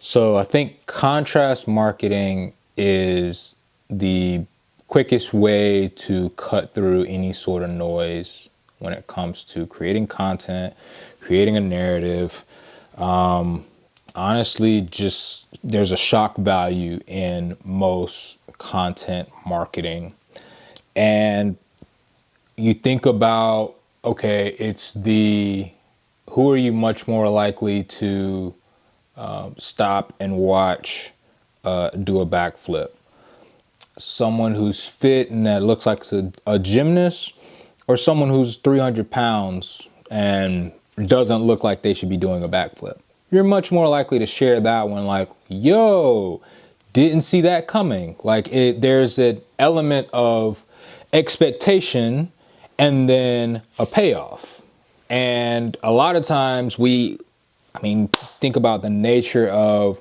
So I think contrast marketing is the quickest way to cut through any sort of noise when it comes to creating content, creating a narrative. Honestly, just there's a shock value in most content marketing. And you think about, okay, it's the who are you much more likely to stop and watch do a backflip? Someone who's fit and that looks like a gymnast, or someone who's 300 pounds and doesn't look like they should be doing a backflip? You're much more likely to share that one, like, yo, didn't see that coming. Like, there's an element of expectation and then a payoff. And a lot of times think about the nature of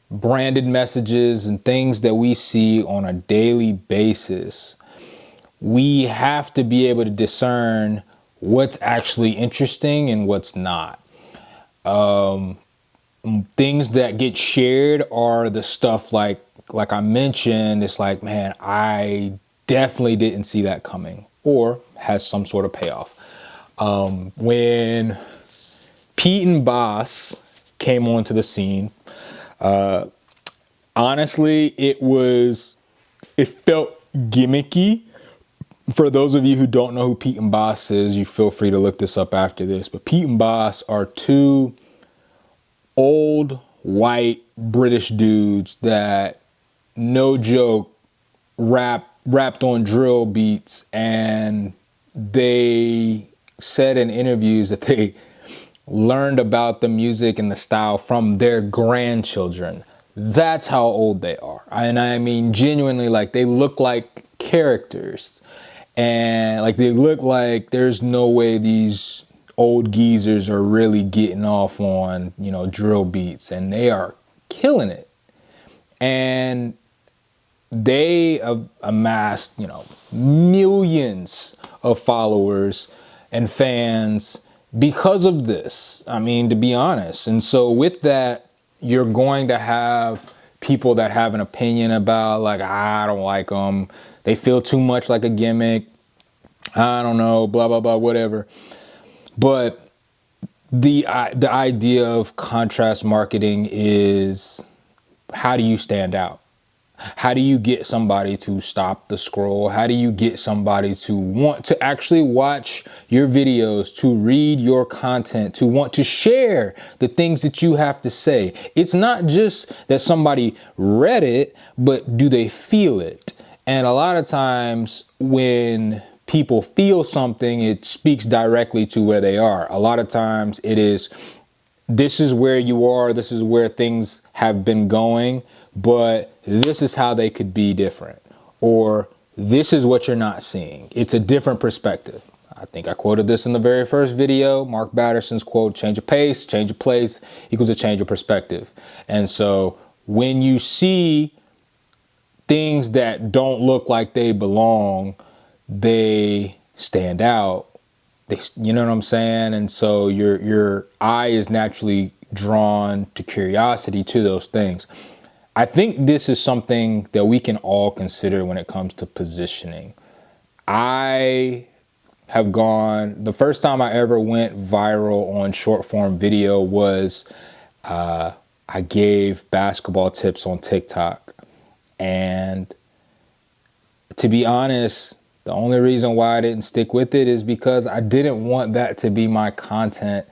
branded messages and things that we see on a daily basis. We have to be able to discern what's actually interesting and what's not. Things that get shared are the stuff like I mentioned, it's like, man, I definitely didn't see that coming, or has some sort of payoff. When Pete and Boss came onto the scene, honestly, it felt gimmicky. For those of you who don't know who Pete and Boss is, you feel free to look this up after this. But Pete and Boss are two old white British dudes that, no joke, rapped on drill beats, and they said in interviews that they learned about the music and the style from their grandchildren. That's how old they are. And I mean, genuinely, like, they look like characters. And like, they look like there's no way these old geezers are really getting off on, drill beats, and they are killing it. And they amassed, millions of followers and fans because of this. I mean, to be honest. And so with that, you're going to have people that have an opinion about, like, I don't like them. They feel too much like a gimmick. I don't know, blah, blah, blah, whatever. But the idea of contrast marketing is, how do you stand out? How do you get somebody to stop the scroll? How do you get somebody to want to actually watch your videos, to read your content, to want to share the things that you have to say? It's not just that somebody read it, but do they feel it? And a lot of times when people feel something, it speaks directly to where they are. A lot of times it is, this is where you are, this is where things have been going, but this is how they could be different, or this is what you're not seeing. It's a different perspective. I think I quoted this in the very first video, Mark Batterson's quote, change of pace, change of place equals a change of perspective. And so when you see things that don't look like they belong, they stand out. You know what I'm saying? And so your eye is naturally drawn to curiosity to those things. I think this is something that we can all consider when it comes to positioning. The first time I ever went viral on short form video was, I gave basketball tips on TikTok. And to be honest, the only reason why I didn't stick with it is because I didn't want that to be my content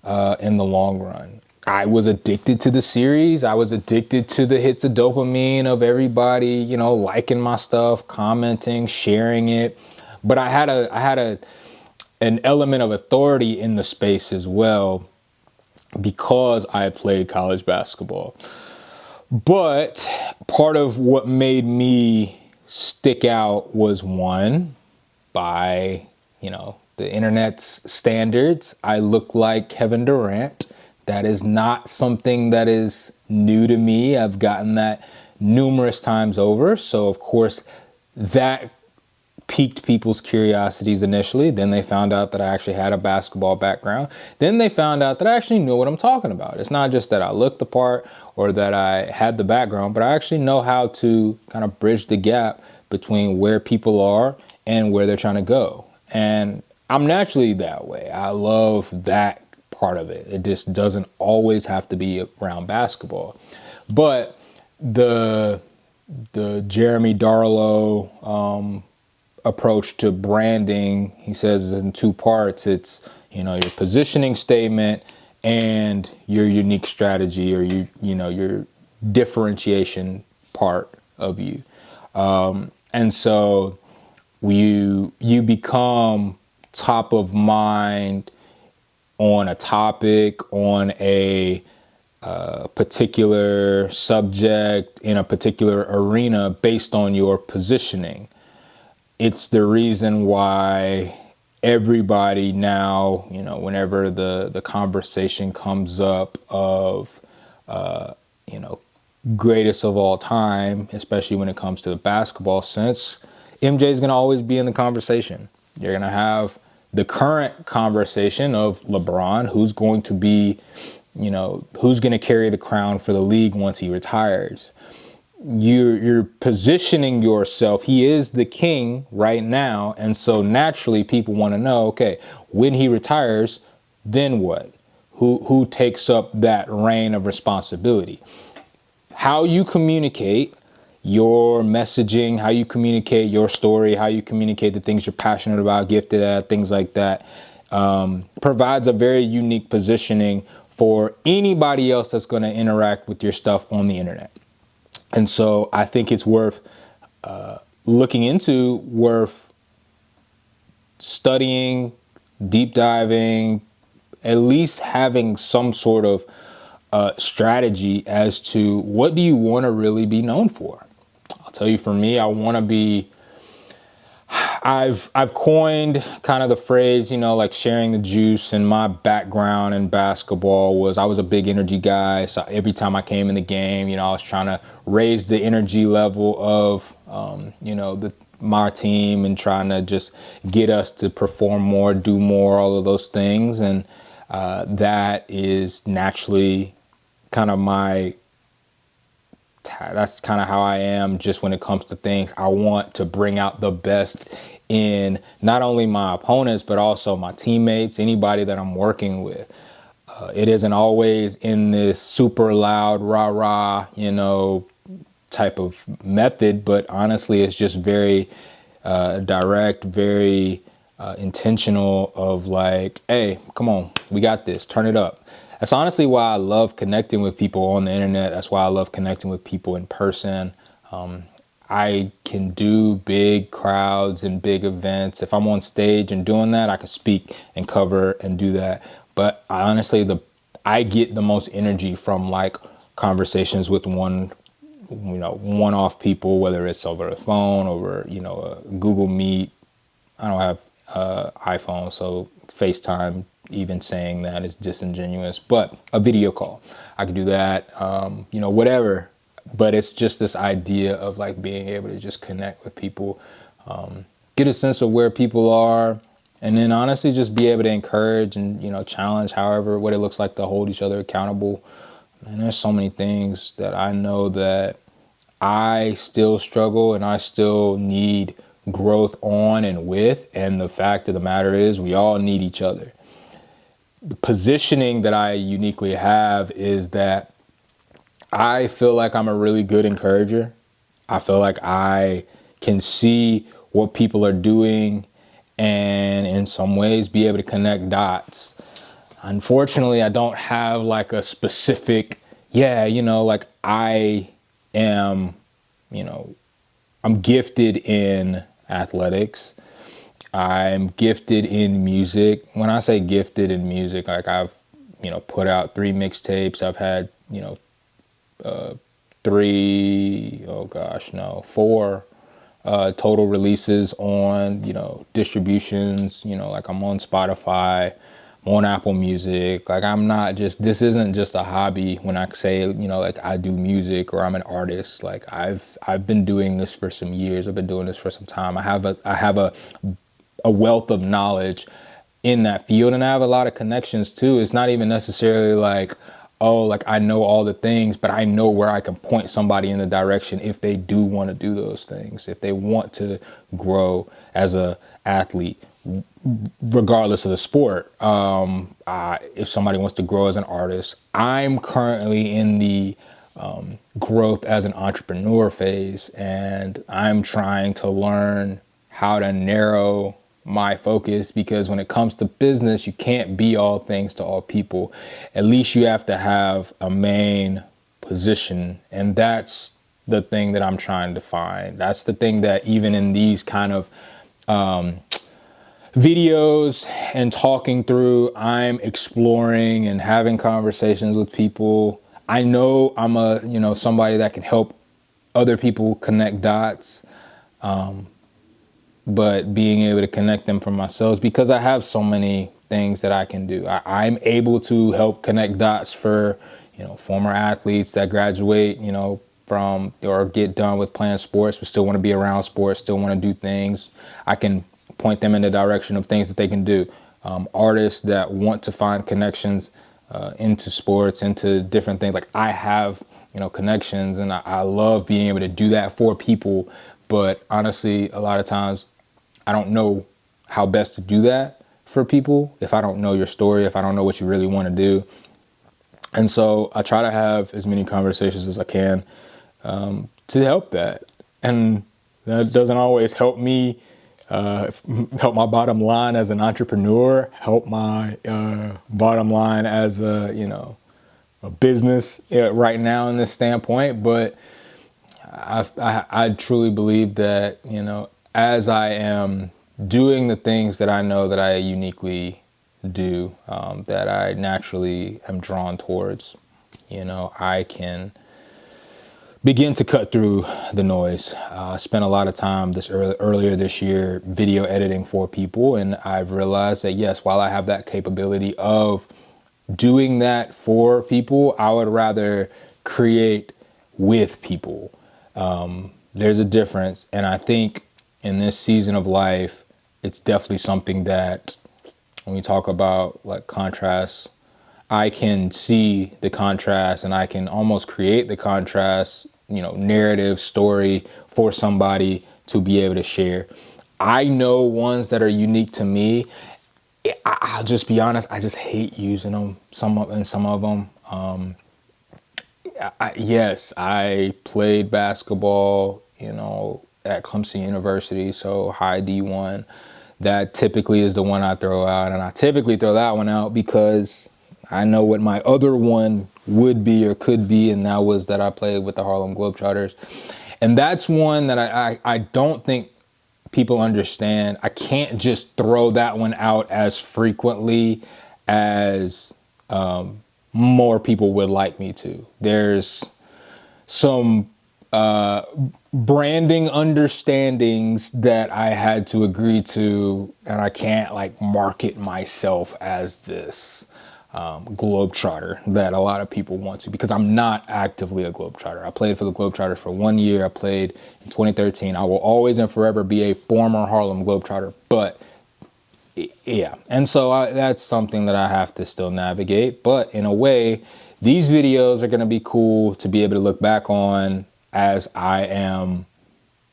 in the long run. I was addicted to the series. I was addicted to the hits of dopamine of everybody, liking my stuff, commenting, sharing it. But I had an element of authority in the space as well, because I played college basketball. But part of what made me stick out was, one, by, the internet's standards, I look like Kevin Durant. That is not something that is new to me. I've gotten that numerous times over. So of course that piqued people's curiosities initially. Then they found out that I actually had a basketball background. Then they found out that I actually knew what I'm talking about. It's not just that I looked the part or that I had the background, but I actually know how to kind of bridge the gap between where people are and where they're trying to go. And I'm naturally that way. I love that part of it. It just doesn't always have to be around basketball. But the Jeremy Darlow approach to branding, he says in two parts. It's, your positioning statement and your unique strategy, or your differentiation part of you. And so you become top of mind on a topic, on a particular subject, in a particular arena based on your positioning. It's the reason why everybody now, whenever the conversation comes up of, greatest of all time, especially when it comes to the basketball sense, MJ is going to always be in the conversation. You're going to have the current conversation of LeBron, who's going to be, who's going to carry the crown for the league once he retires. You're positioning yourself. He is the king right now. And so naturally people want to know, okay, when he retires, then what? Who takes up that reign of responsibility? How you communicate your messaging, how you communicate your story, how you communicate the things you're passionate about, gifted at, things like that, provides a very unique positioning for anybody else that's going to interact with your stuff on the internet. And so I think it's worth looking into, worth studying, deep diving, at least having some sort of strategy as to what do you want to really be known for. I'll tell you, for me, I want to be, I've coined kind of the phrase, like sharing the juice. And my background in basketball was I was a big energy guy. So every time I came in the game, I was trying to raise the energy level of, my team, and trying to just get us to perform more, do more, all of those things. And that is naturally kind of that's kind of how I am just when it comes to things. I want to bring out the best in not only my opponents, but also my teammates, anybody that I'm working with. It isn't always in this super loud, rah-rah, type of method, but honestly, it's just very direct, very intentional of like, hey, come on, we got this, turn it up. That's honestly why I love connecting with people on the internet. That's why I love connecting with people in person. I can do big crowds and big events. If I'm on stage and doing that, I can speak and cover and do that. But honestly, I get the most energy from like conversations with one-off people, whether it's over the phone, over, a Google Meet. I don't have iPhone, so FaceTime, even saying that is disingenuous, but a video call, I could do that, whatever. But it's just this idea of like being able to just connect with people, get a sense of where people are, and then honestly just be able to encourage and, challenge what it looks like to hold each other accountable. And there's so many things that I know that I still struggle and I still need growth on and with. And the fact of the matter is we all need each other. The positioning that I uniquely have is that I feel like I'm a really good encourager. I feel like I can see what people are doing and in some ways be able to connect dots. Unfortunately, I don't have like a specific, like I am, I'm gifted in athletics. I'm gifted in music. When I say gifted in music, like I've, put out 3 mixtapes. I've had, 4 total releases on, distributions, like I'm on Spotify. I'm on Apple Music. Like, I'm not just, this isn't just a hobby when I say, you know, like I do music or I'm an artist. Like I've been doing this for some years. I've been doing this for some time. I have a wealth of knowledge in that field, and I have a lot of connections too. It's not even necessarily like, oh, like I know all the things, but I know where I can point somebody in the direction if they do want to do those things, if they want to grow as a athlete, regardless of the sport. If somebody wants to grow as an artist, I'm currently in the growth as an entrepreneur phase, and I'm trying to learn how to narrow my focus, because when it comes to business, you can't be all things to all people. At least you have to have a main position, and that's the thing that I'm trying to find. That's the thing that even in these kind of videos and talking through, I'm exploring and having conversations with people. I know I'm somebody that can help other people connect dots. But being able to connect them for myself, because I have so many things that I can do. I'm able to help connect dots for, former athletes that graduate, from or get done with playing sports, but still want to be around sports, still want to do things. I can point them in the direction of things that they can do. Artists that want to find connections into sports, into different things. Like I have, connections, and I love being able to do that for people. But honestly, a lot of times I don't know how best to do that for people if I don't know your story, if I don't know what you really want to do. And so I try to have as many conversations as I can to help that. And that doesn't always help me, help my bottom line as an entrepreneur, help my bottom line as a business right now in this standpoint. But I truly believe that, as I am doing the things that I know that I uniquely do, that I naturally am drawn towards, I can begin to cut through the noise. I spent a lot of time earlier this year video editing for people, and I've realized that yes, while I have that capability of doing that for people, I would rather create with people. There's a difference, and I think in this season of life, it's definitely something that when we talk about like contrasts, I can see the contrast and I can almost create the contrast, narrative story for somebody to be able to share. I know ones that are unique to me. I'll just be honest, I just hate using them, some of them. Yes, I played basketball, at Clemson University, so high D1. That typically is the one I throw out, and I typically throw that one out because I know what my other one would be or could be, and that was that I played with the Harlem Globetrotters. And that's one that I don't think people understand. I can't just throw that one out as frequently as more people would like me to. There's some branding understandings that I had to agree to, and I can't like market myself as this Globetrotter that a lot of people want to, because I'm not actively a Globetrotter. I played for the Globetrotters for 1 year. I played in 2013. I will always and forever be a former Harlem Globetrotter, but yeah. And so that's something that I have to still navigate. But in a way, these videos are going to be cool to be able to look back on as I am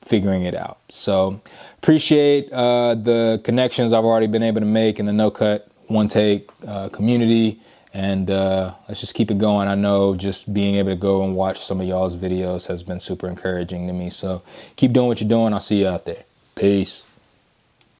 figuring it out. So appreciate the connections I've already been able to make in the No Cut One Take community. And let's just keep it going. I know just being able to go and watch some of y'all's videos has been super encouraging to me. So keep doing what you're doing. I'll see you out there. Peace.